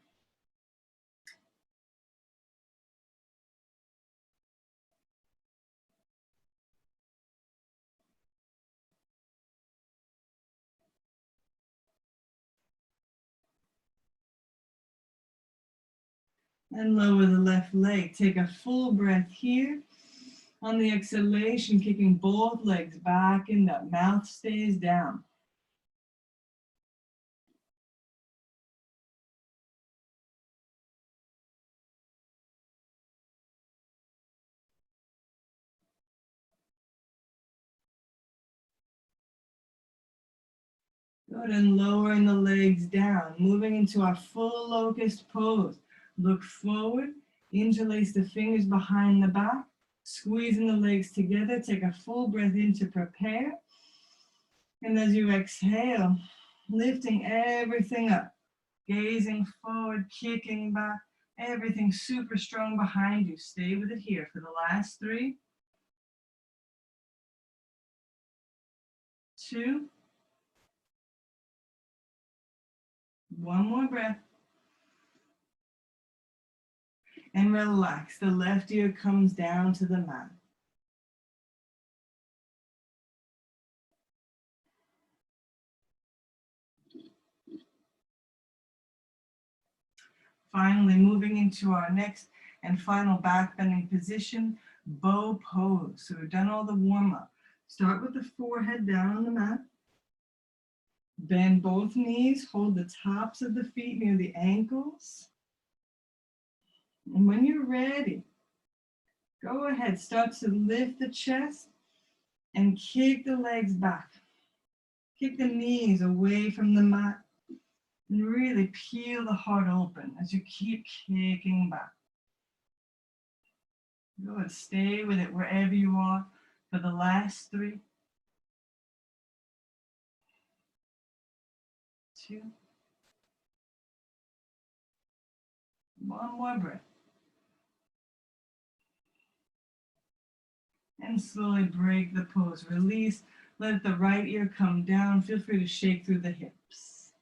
And lower the left leg. Take a full breath here. On the exhalation, kicking both legs back and up. Mouth stays down. Good, and lowering the legs down, moving into our full locust pose. Look forward, interlace the fingers behind the back, squeezing the legs together. Take a full breath in to prepare. And as you exhale, lifting everything up, Gazing forward, kicking back, everything super strong behind you. Stay with it here for the last 3, 2, 1 more breath. And relax. The left ear comes down to the mat. Finally, moving into our next and final back bending position, bow pose. So we've done all the warm up. Start with the forehead down on the mat. Bend both knees, hold the tops of the feet near the ankles. And when you're ready, go ahead, start to lift the chest and kick the legs back. Kick the knees away from the mat and really peel the heart open as you keep kicking back. Go ahead, stay with it wherever you are for the last 3, 2, 1 more breath. And slowly break the pose. Release, let the right ear come down. Feel free to shake through the hips.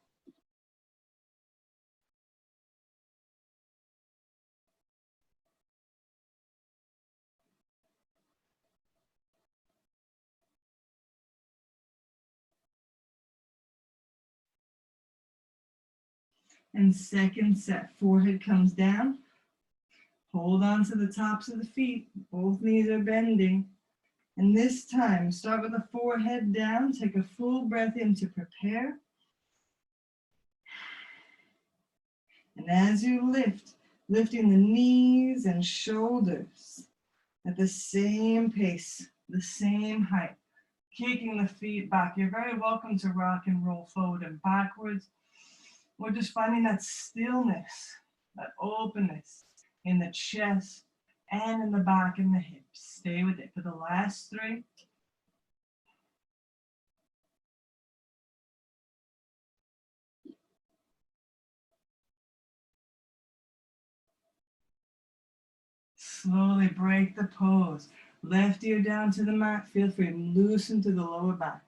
And second set, forehead comes down. Hold on to the tops of the feet. Both knees are bending. And this time, start with the forehead down. Take a full breath in to prepare. And as you lift, lifting the knees and shoulders at the same pace, the same height, kicking the feet back. You're very welcome to rock and roll forward and backwards. We're just finding that stillness, that openness in the chest and in the back and the hips. Stay with it for the last 3. Slowly break the pose. Left ear down to the mat. Feel free to loosen to the lower back.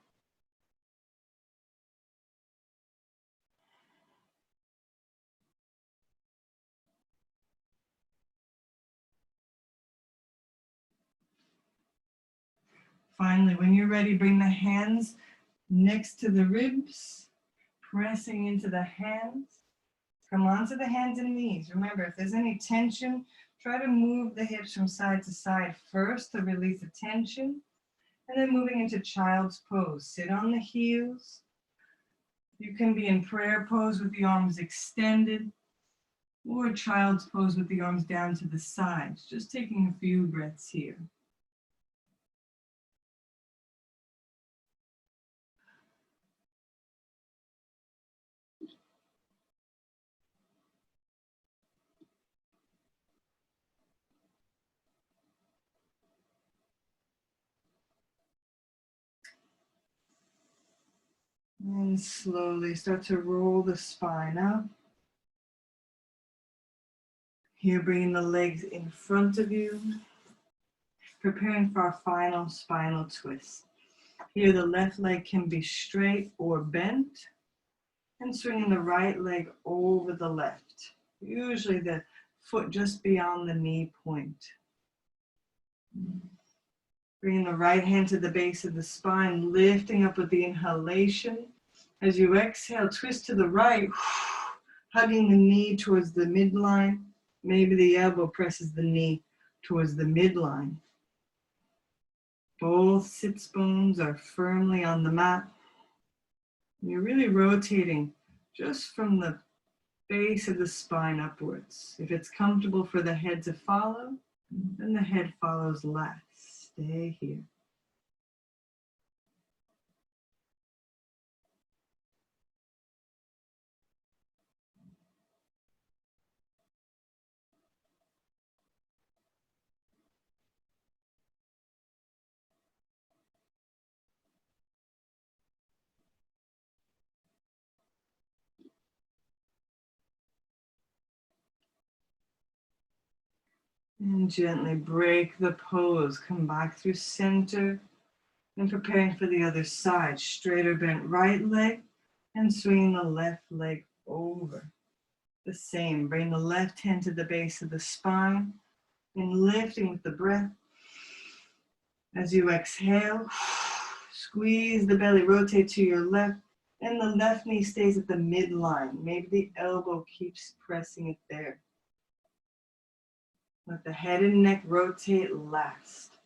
Finally, when you're ready, bring the hands next to the ribs, pressing into the hands. Come onto the hands and knees. Remember, if there's any tension, try to move the hips from side to side first to release the tension. And then moving into child's pose. Sit on the heels. You can be in prayer pose with the arms extended, or child's pose with the arms down to the sides. Just taking a few breaths here. And slowly start to roll the spine up. Here, bringing the legs in front of you, preparing for our final spinal twist. Here, the left leg can be straight or bent, and swinging the right leg over the left. Usually the foot just beyond the knee point. Bringing the right hand to the base of the spine, lifting up with the inhalation. As you exhale, twist to the right, hugging the knee towards the midline. Maybe the elbow presses the knee towards the midline. Both sits bones are firmly on the mat. You're really rotating just from the base of the spine upwards. If it's comfortable for the head to follow, then the head follows last. Stay here. And gently break the pose. Come back through center and preparing for the other side. Straighter bent right leg and swing the left leg over. The same. Bring the left hand to the base of the spine and lifting with the breath. As you exhale, squeeze the belly, rotate to your left, and the left knee stays at the midline. Maybe the elbow keeps pressing it there. Let the head and neck rotate last.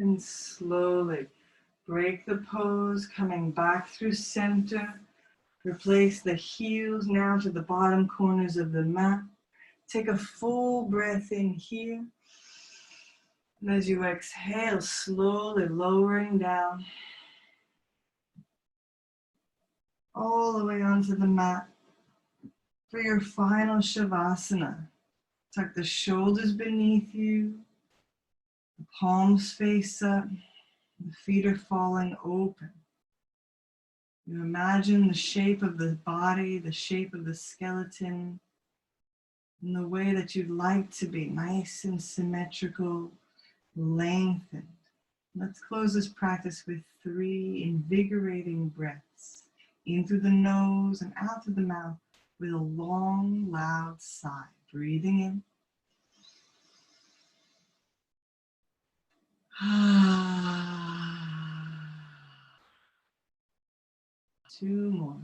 And slowly break the pose, coming back through center. Replace the heels now to the bottom corners of the mat. Take a full breath in here. And as you exhale, slowly lowering down all the way onto the mat for your final Shavasana. Tuck the shoulders beneath you, the palms face up, the feet are falling open. You imagine the shape of the body, the shape of the skeleton, in the way that you'd like to be, nice and symmetrical, lengthened. Let's close this practice with 3 invigorating breaths. In through the nose and out through the mouth with a long, loud sigh. Breathing in. 2 more.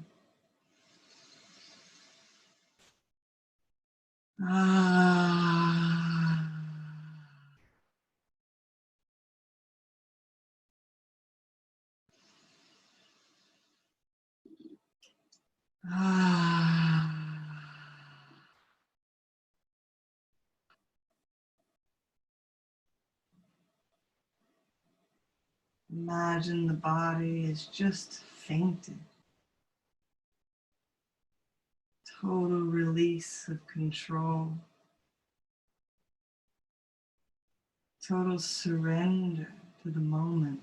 Imagine the body is just fainted. Total release of control. Total surrender to the moment.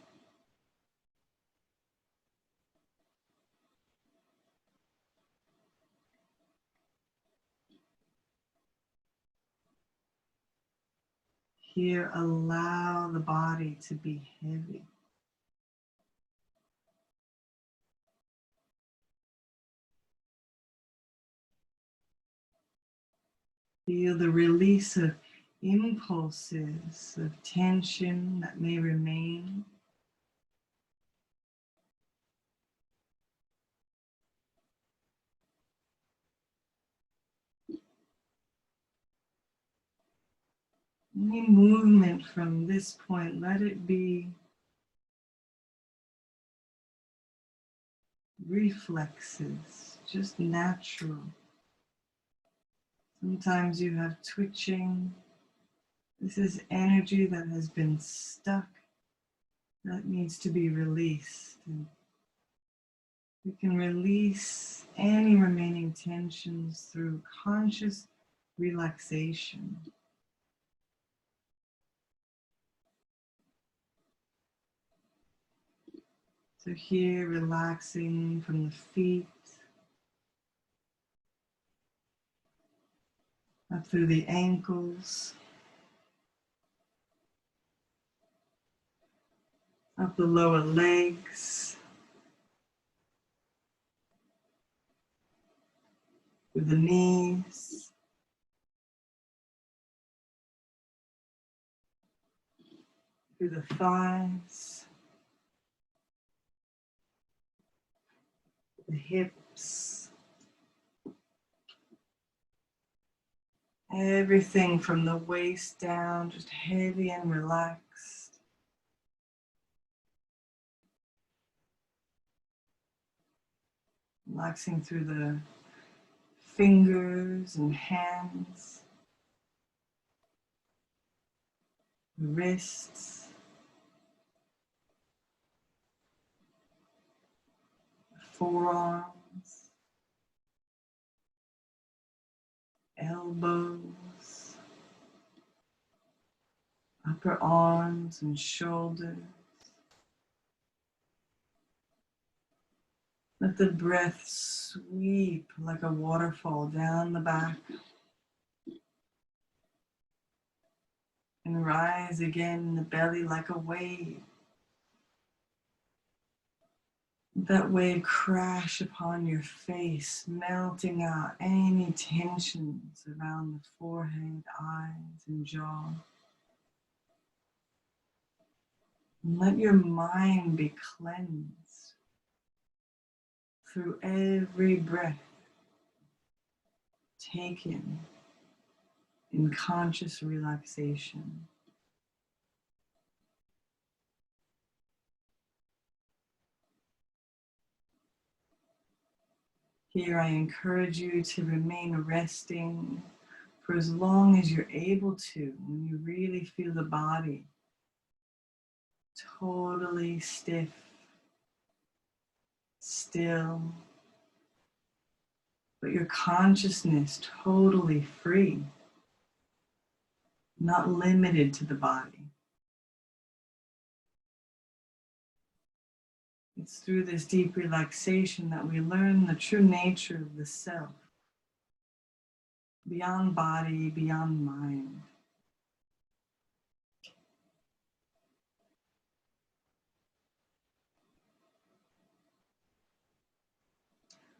Here, allow the body to be heavy. Feel the release of impulses of tension that may remain. Any movement from this point, let it be reflexes, just natural. Sometimes you have twitching. This is energy that has been stuck, that needs to be released. And we can release any remaining tensions through conscious relaxation. So here, relaxing from the feet, up through the ankles, up the lower legs, through the knees, through the thighs, the hips, everything from the waist down, just heavy and relaxed. Relaxing through the fingers and hands, the wrists, the forearms, elbows, upper arms and shoulders. Let the breath sweep like a waterfall down the back and rise again in the belly like a wave. That wave crash upon your face, melting out any tensions around the forehead, eyes, and jaw. And let your mind be cleansed through every breath taken in conscious relaxation. Here I encourage you to remain resting for as long as you're able to when you really feel the body totally stiff, still, but your consciousness totally free, not limited to the body. It's through this deep relaxation that we learn the true nature of the self, beyond body, beyond mind.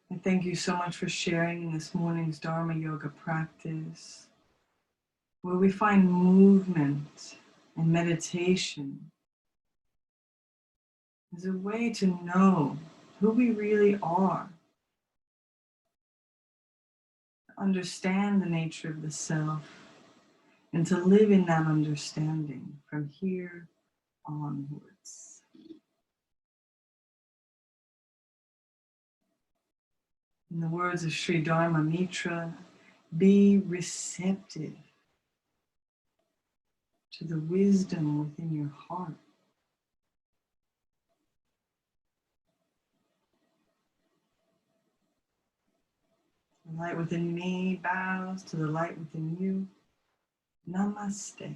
I thank you so much for sharing this morning's Dharma Yoga practice, where we find movement and meditation as a way to know who we really are, to understand the nature of the self, and to live in that understanding from here onwards. In the words of Sri Dharma Mitra, be receptive to the wisdom within your heart. The light within me bows to the light within you. Namaste.